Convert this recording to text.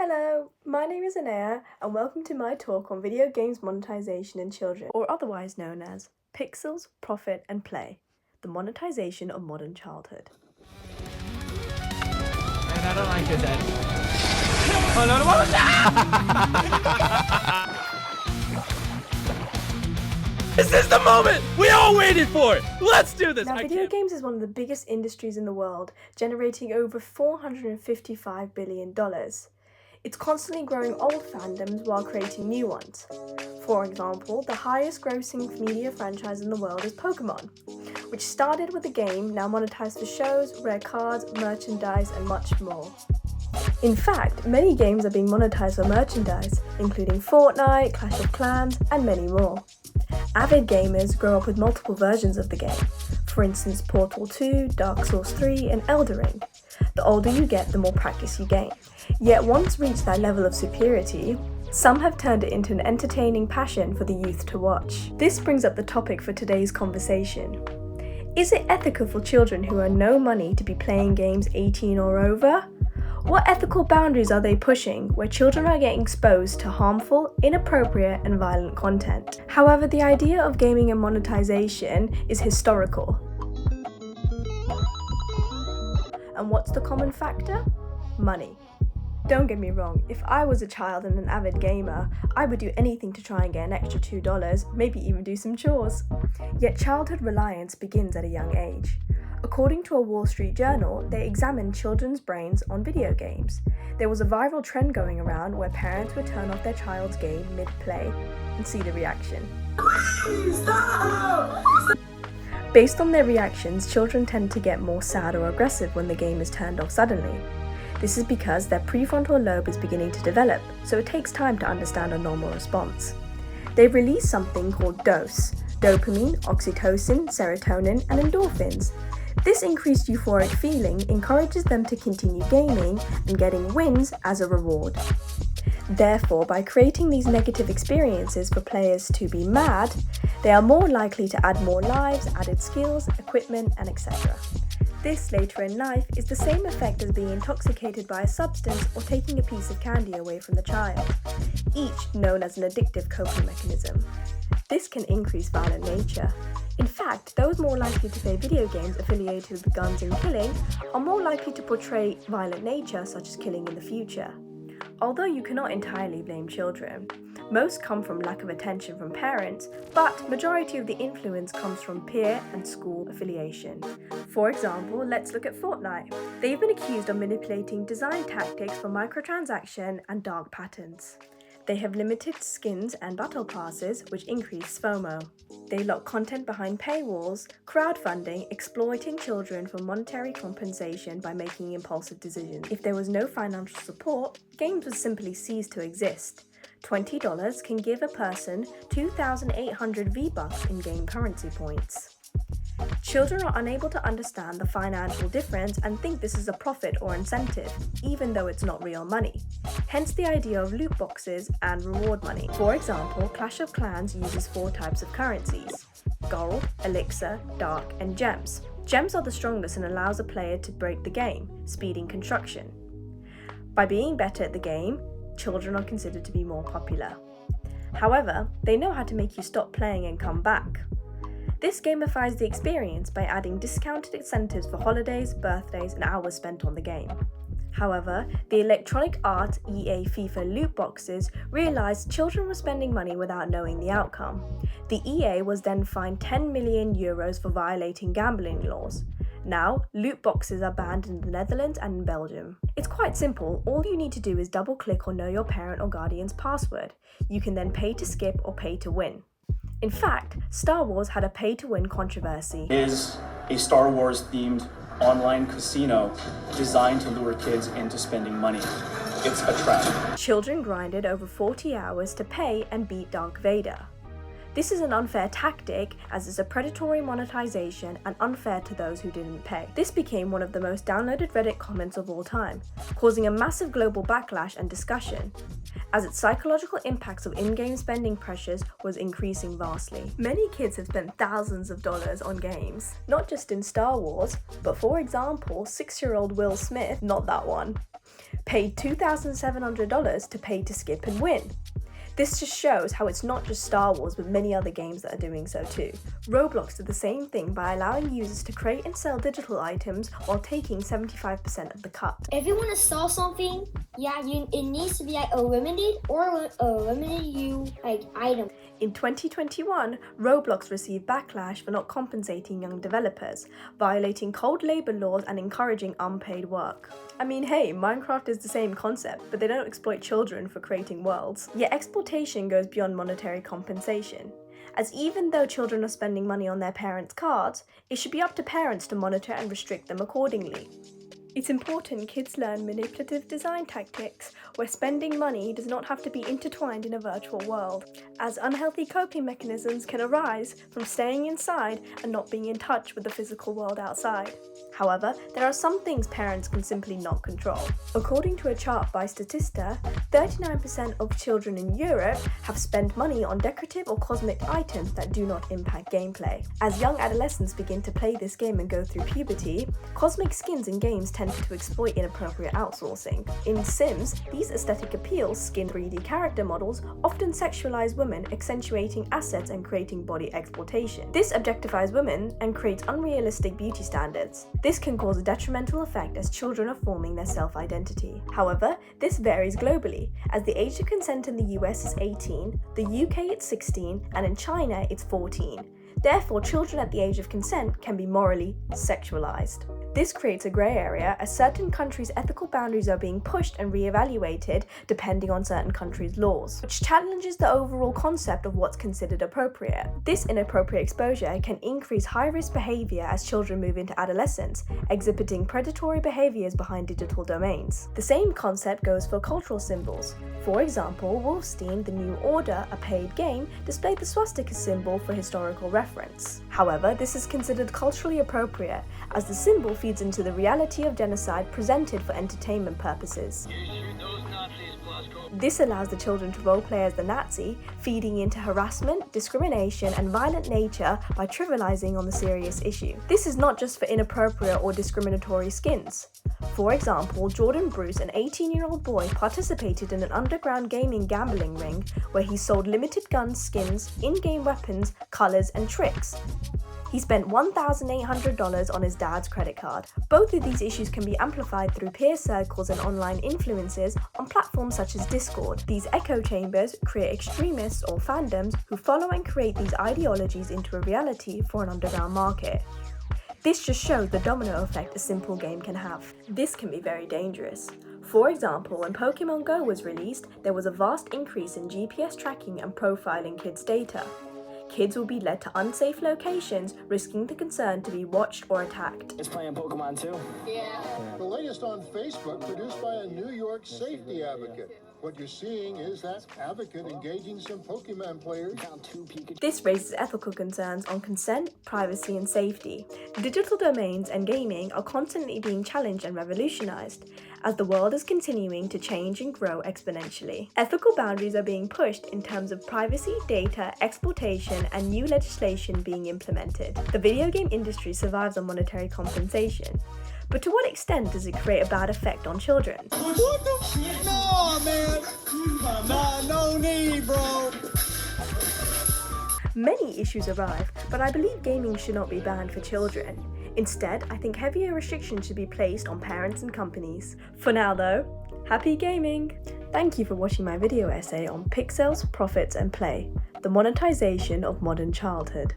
Hello, my name is Anaya, and welcome to my talk on video games monetization in children, or otherwise known as Pixels, Profit and Play, the monetization of modern childhood. And I don't like this end. Oh no, what was that? This is the moment we all waited for! Let's do this! Now, video games is one of the biggest industries in the world, generating over $455 billion. It's constantly growing old fandoms while creating new ones. For example, the highest grossing media franchise in the world is Pokemon, which started with a game, now monetized for shows, rare cards, merchandise, and much more. In fact, many games are being monetized for merchandise, including Fortnite, Clash of Clans, and many more. Avid gamers grow up with multiple versions of the game, for instance Portal 2, Dark Souls 3, and Elden Ring. The older you get, the more practice you gain. Yet once reached that level of superiority, some have turned it into an entertaining passion for the youth to watch. This brings up the topic for today's conversation. Is it ethical for children who earn no money to be playing games 18 or over? What ethical boundaries are they pushing where children are getting exposed to harmful, inappropriate, and violent content? However, the idea of gaming and monetization is historical. And what's the common factor? Money. Don't get me wrong, if I was a child and an avid gamer, I would do anything to try and get an extra $2, maybe even do some chores. Yet childhood reliance begins at a young age. According to a Wall Street Journal, they examined children's brains on video games. There was a viral trend going around where parents would turn off their child's game mid-play and see the reaction. Stop! Based on their reactions, children tend to get more sad or aggressive when the game is turned off suddenly. This is because their prefrontal lobe is beginning to develop, so it takes time to understand a normal response. They've released something called DOSE, dopamine, oxytocin, serotonin, and endorphins. This increased euphoric feeling encourages them to continue gaming and getting wins as a reward. Therefore, by creating these negative experiences for players to be mad, they are more likely to add more lives, added skills, equipment, and etc. This, later in life, is the same effect as being intoxicated by a substance or taking a piece of candy away from the child, each known as an addictive coping mechanism. This can increase violent nature. In fact, those more likely to play video games affiliated with guns and killing are more likely to portray violent nature, such as killing in the future. Although you cannot entirely blame children, most come from lack of attention from parents, but majority of the influence comes from peer and school affiliation. For example, let's look at Fortnite. They've been accused of manipulating design tactics for microtransaction and dark patterns. They have limited skins and battle passes, which increase FOMO. They lock content behind paywalls, crowdfunding, exploiting children for monetary compensation by making impulsive decisions. If there was no financial support, games would simply cease to exist. $20 can give a person 2,800 V-Bucks in-game currency points. Children are unable to understand the financial difference and think this is a profit or incentive, even though it's not real money. Hence the idea of loot boxes and reward money. For example, Clash of Clans uses 4 types of currencies: gold, elixir, dark, and gems. Gems are the strongest and allows a player to break the game, speeding construction. By being better at the game, children are considered to be more popular. However, they know how to make you stop playing and come back. This gamifies the experience by adding discounted incentives for holidays, birthdays, and hours spent on the game. However, the Electronic Arts EA FIFA loot boxes realized children were spending money without knowing the outcome. The EA was then fined €10 million for violating gambling laws. Now, loot boxes are banned in the Netherlands and in Belgium. It's quite simple. All you need to do is double-click or know your parent or guardian's password. You can then pay to skip or pay to win. In fact, Star Wars had a pay-to-win controversy. Is a Star Wars-themed online casino designed to lure kids into spending money. It's a trap. Children grinded over 40 hours to pay and beat Darth Vader. This is an unfair tactic as it's a predatory monetization and unfair to those who didn't pay. This became one of the most downloaded Reddit comments of all time, causing a massive global backlash and discussion, as its psychological impacts of in-game spending pressures was increasing vastly. Many kids have spent thousands of dollars on games, not just in Star Wars, but for example, 6-year-old Will Smith, not that one, paid $2,700 to pay to skip and win. This just shows how it's not just Star Wars but many other games that are doing so too. Roblox did the same thing by allowing users to create and sell digital items while taking 75% of the cut. If you want to sell something, it needs to be like a limited item. In 2021, Roblox received backlash for not compensating young developers, violating cold labor laws and encouraging unpaid work. I mean, hey, Minecraft is the same concept, but they don't exploit children for creating worlds. Yet exploitation goes beyond monetary compensation, as even though children are spending money on their parents' cards, it should be up to parents to monitor and restrict them accordingly. It's important kids learn manipulative design tactics where spending money does not have to be intertwined in a virtual world, as unhealthy coping mechanisms can arise from staying inside and not being in touch with the physical world outside. However, there are some things parents can simply not control. According to a chart by Statista, 39% of children in Europe have spent money on decorative or cosmetic items that do not impact gameplay. As young adolescents begin to play this game and go through puberty, cosmetic skins in games tend to exploit inappropriate outsourcing. In Sims, these aesthetic appeals, skin 3D character models, often sexualize women, accentuating assets and creating body exploitation. This objectifies women and creates unrealistic beauty standards. This can cause a detrimental effect as children are forming their self-identity. However, this varies globally, as the age of consent in the US is 18, the UK it's 16, and in China it's 14. Therefore, children at the age of consent can be morally sexualized. This creates a grey area as certain countries' ethical boundaries are being pushed and re-evaluated depending on certain countries' laws, which challenges the overall concept of what's considered appropriate. This inappropriate exposure can increase high-risk behaviour as children move into adolescence, exhibiting predatory behaviours behind digital domains. The same concept goes for cultural symbols. For example, Wolfenstein: The New Order, a paid game, displayed the swastika symbol for historical reference. However, this is considered culturally appropriate, as the symbol feeds into the reality of genocide presented for entertainment purposes. This allows the children to roleplay as the Nazi, feeding into harassment, discrimination, and violent nature by trivializing on the serious issue. This is not just for inappropriate or discriminatory skins. For example, Jordan Bruce, an 18-year-old boy, participated in an underground gaming gambling ring where he sold limited guns, skins, in-game weapons, colors, and tricks. He spent $1,800 on his dad's credit card. Both of these issues can be amplified through peer circles and online influences on platforms such as Discord. These echo chambers create extremists or fandoms who follow and create these ideologies into a reality for an underground market. This just shows the domino effect a simple game can have. This can be very dangerous. For example, when Pokemon Go was released, there was a vast increase in GPS tracking and profiling kids' data. Kids will be led to unsafe locations, risking the concern to be watched or attacked. It's playing Pokemon too? Yeah. The latest on Facebook, produced by a New York safety advocate. What you're seeing is that advocate engaging some Pokemon players. This raises ethical concerns on consent, privacy, and safety. Digital domains and gaming are constantly being challenged and revolutionized, as the world is continuing to change and grow exponentially. Ethical boundaries are being pushed in terms of privacy, data, exploitation, and new legislation being implemented. The video game industry survives on monetary compensation. But to what extent does it create a bad effect on children? What the? No, man. Nah, no need, bro. Many issues arrive, but I believe gaming should not be banned for children. Instead, I think heavier restrictions should be placed on parents and companies. For now though, happy gaming! Thank you for watching my video essay on pixels, profits and play, the monetization of modern childhood.